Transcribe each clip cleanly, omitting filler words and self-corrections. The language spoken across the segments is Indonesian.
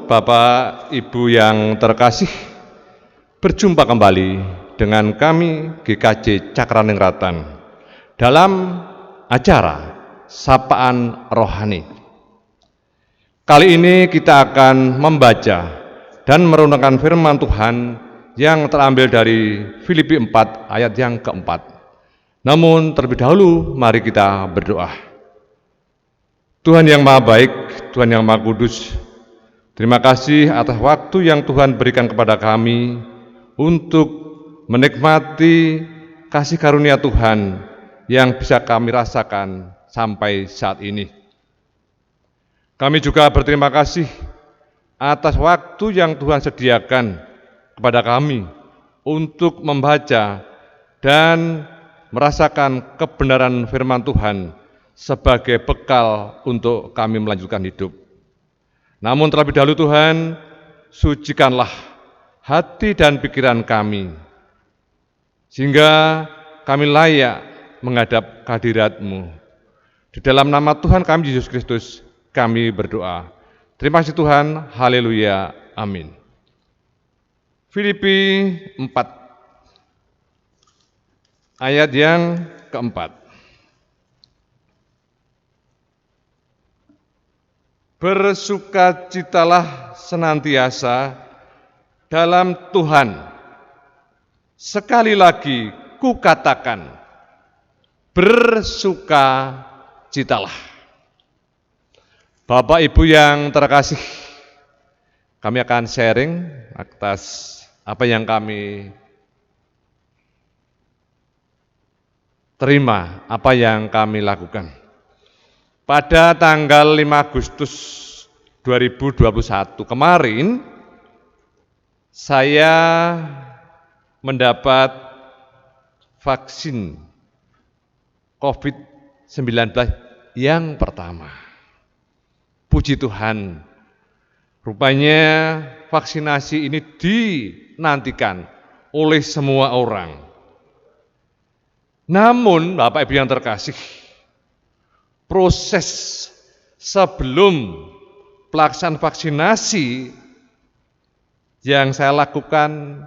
Bapak Ibu yang terkasih, berjumpa kembali dengan kami GKJ Cakraningrat dalam acara Sapaan Rohani. Kali ini kita akan membaca dan merenungkan firman Tuhan yang terambil dari Filipi 4 ayat yang keempat. Namun terlebih dahulu mari kita berdoa. Tuhan yang Maha Baik, Tuhan yang Maha Kudus, terima kasih atas waktu yang Tuhan berikan kepada kami untuk menikmati kasih karunia Tuhan yang bisa kami rasakan sampai saat ini. Kami juga berterima kasih atas waktu yang Tuhan sediakan kepada kami untuk membaca dan merasakan kebenaran firman Tuhan sebagai bekal untuk kami melanjutkan hidup. Namun terlebih dahulu Tuhan, sucikanlah hati dan pikiran kami, sehingga kami layak menghadap kehadirat-Mu. Di dalam nama Tuhan kami Yesus Kristus, kami berdoa. Terima kasih Tuhan, haleluya, amin. Filipi 4, ayat yang keempat. Bersukacitalah senantiasa dalam Tuhan. Sekali lagi kukatakan, bersukacitalah. Bapak Ibu yang terkasih, kami akan sharing atas apa yang kami terima, apa yang kami lakukan. Pada tanggal 5 Agustus 2021 kemarin, saya mendapat vaksin COVID-19 yang pertama. Puji Tuhan, rupanya vaksinasi ini dinantikan oleh semua orang. Namun, Bapak Ibu yang terkasih, proses sebelum pelaksanaan vaksinasi yang saya lakukan,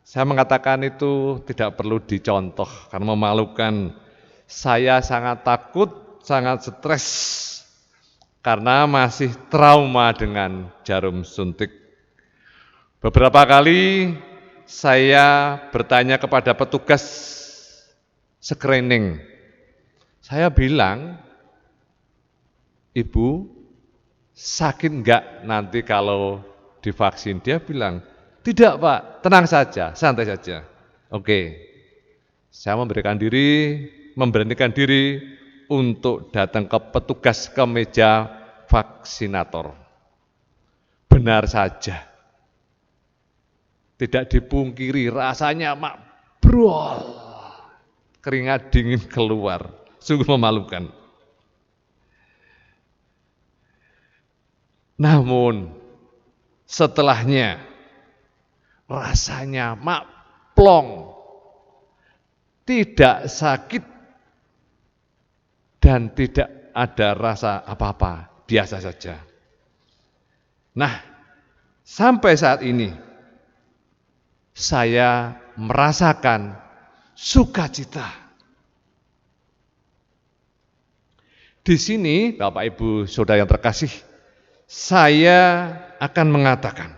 saya mengatakan itu tidak perlu dicontoh karena memalukan. Saya sangat takut, sangat stres karena masih trauma dengan jarum suntik. Beberapa kali saya bertanya kepada petugas screening. Saya bilang, Ibu, sakit enggak nanti kalau divaksin? Dia bilang, tidak Pak, tenang saja, santai saja. Oke, saya memberanikan diri untuk datang ke petugas ke meja vaksinator. Benar saja, tidak dipungkiri rasanya brol, keringat dingin keluar, sungguh memalukan. Namun setelahnya rasanya plong, tidak sakit dan tidak ada rasa apa-apa, biasa saja. Nah, sampai saat ini saya merasakan sukacita. Di sini, Bapak Ibu Saudara yang terkasih, saya akan mengatakan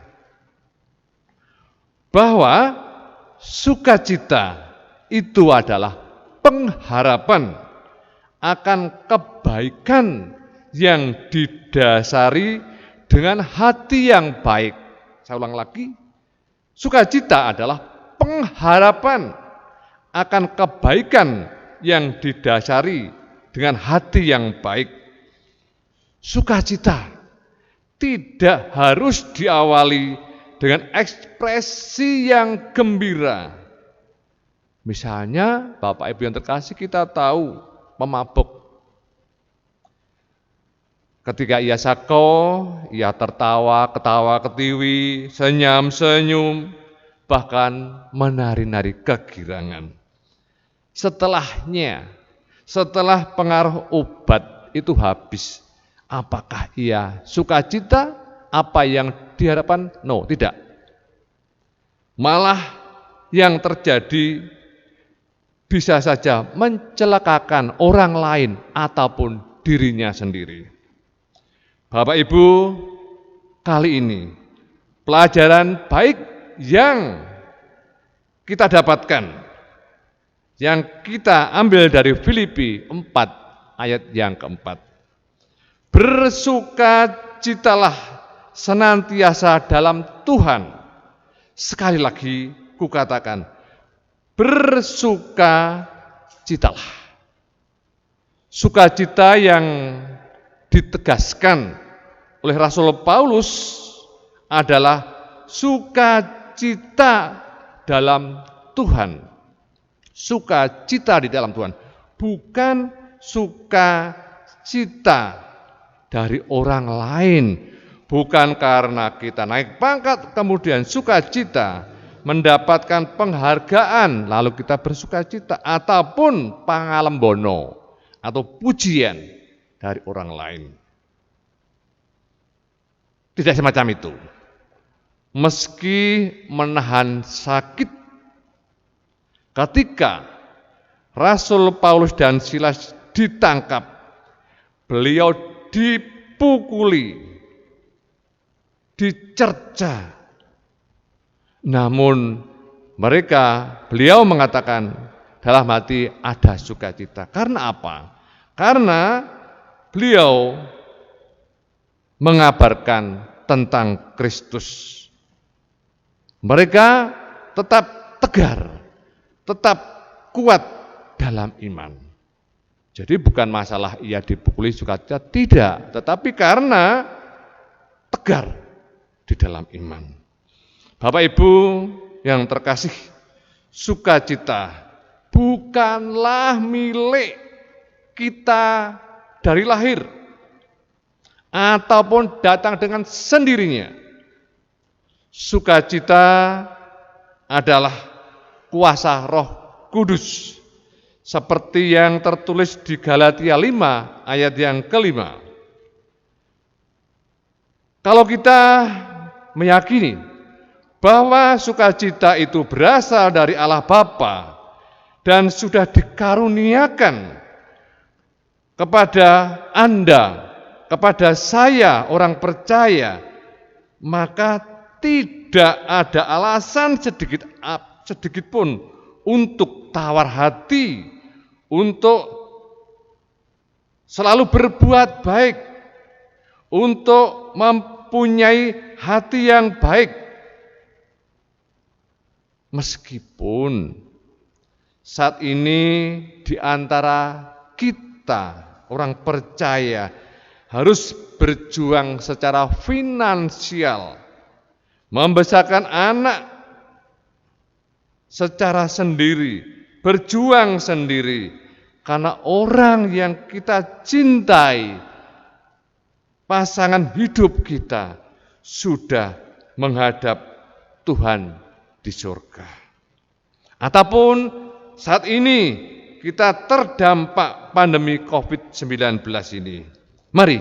bahwa sukacita itu adalah pengharapan akan kebaikan yang didasari dengan hati yang baik. Saya ulang lagi, sukacita adalah pengharapan akan kebaikan yang didasari dengan hati yang baik. Sukacita tidak harus diawali dengan ekspresi yang gembira. Misalnya, Bapak Ibu yang terkasih, kita tahu pemabuk. Ketika ia sako, ia tertawa, ketawa, ketiwi, senyum, bahkan menari-nari kegirangan. Setelahnya, setelah pengaruh obat itu habis, apakah ia sukacita apa yang diharapkan? No, tidak. Malah yang terjadi bisa saja mencelakakan orang lain ataupun dirinya sendiri. Bapak Ibu, kali ini pelajaran baik yang kita dapatkan, yang kita ambil dari Filipi 4 ayat yang keempat. Bersukacitalah senantiasa dalam Tuhan. Sekali lagi kukatakan, bersukacitalah. Sukacita yang ditegaskan oleh Rasul Paulus adalah sukacita dalam Tuhan. Sukacita di dalam Tuhan, bukan sukacita dari orang lain. Bukan karena kita naik pangkat kemudian sukacita, mendapatkan penghargaan lalu kita bersukacita, ataupun pangalembono atau pujian dari orang lain. Tidak semacam itu. Meski menahan sakit, ketika Rasul Paulus dan Silas ditangkap, beliau dipukuli, dicerca. Namun beliau mengatakan dalam hati ada sukacita. Karena apa? Karena beliau mengabarkan tentang Kristus. Mereka tetap tegar, tetap kuat dalam iman. Jadi bukan masalah ia dipukuli sukacita, tidak. Tetapi karena tegar di dalam iman. Bapak Ibu yang terkasih, sukacita bukanlah milik kita dari lahir ataupun datang dengan sendirinya. Sukacita adalah kuasa Roh Kudus, seperti yang tertulis di Galatia 5 ayat yang kelima. Kalau kita meyakini bahwa sukacita itu berasal dari Allah Bapa dan sudah dikaruniakan kepada Anda, kepada saya orang percaya, maka tidak ada alasan sedikit pun untuk tawar hati, untuk selalu berbuat baik, untuk mempunyai hati yang baik. Meskipun saat ini di antara kita orang percaya harus berjuang secara finansial, membesarkan anak secara sendiri, berjuang sendiri, karena orang yang kita cintai, pasangan hidup kita, sudah menghadap Tuhan di surga. Ataupun saat ini kita terdampak pandemi COVID-19 ini. Mari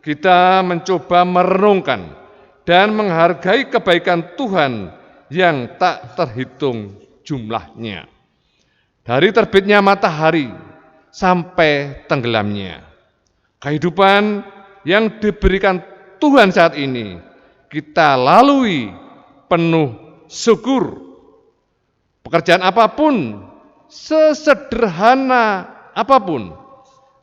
kita mencoba merenungkan dan menghargai kebaikan Tuhan yang tak terhitung jumlahnya. Dari terbitnya matahari sampai tenggelamnya. Kehidupan yang diberikan Tuhan saat ini kita lalui penuh syukur. Pekerjaan apapun, sesederhana apapun,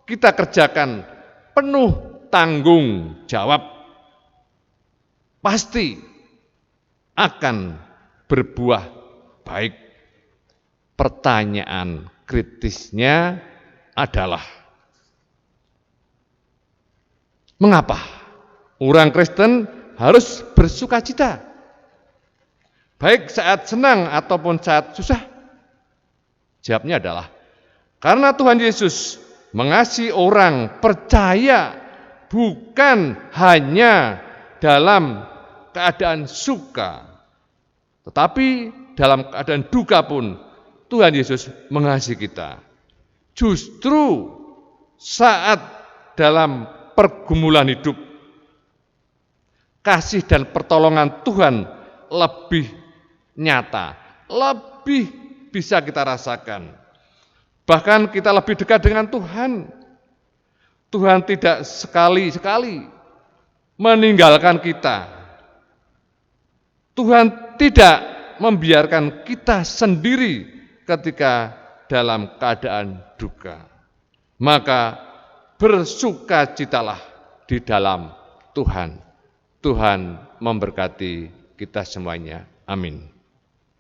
kita kerjakan penuh tanggung jawab. Pasti akan berbuah baik. Pertanyaan kritisnya adalah, mengapa orang Kristen harus bersukacita? Baik saat senang ataupun saat susah? Jawabnya adalah, karena Tuhan Yesus mengasihi orang percaya bukan hanya dalam keadaan suka, tetapi dalam keadaan duka pun Tuhan Yesus mengasihi kita. Justru saat dalam pergumulan hidup, kasih dan pertolongan Tuhan lebih nyata, lebih bisa kita rasakan. Bahkan kita lebih dekat dengan Tuhan. Tuhan tidak sekali-sekali meninggalkan kita. Tuhan tidak membiarkan kita sendiri ketika dalam keadaan duka. Maka bersukacitalah di dalam Tuhan. Tuhan memberkati kita semuanya. Amin.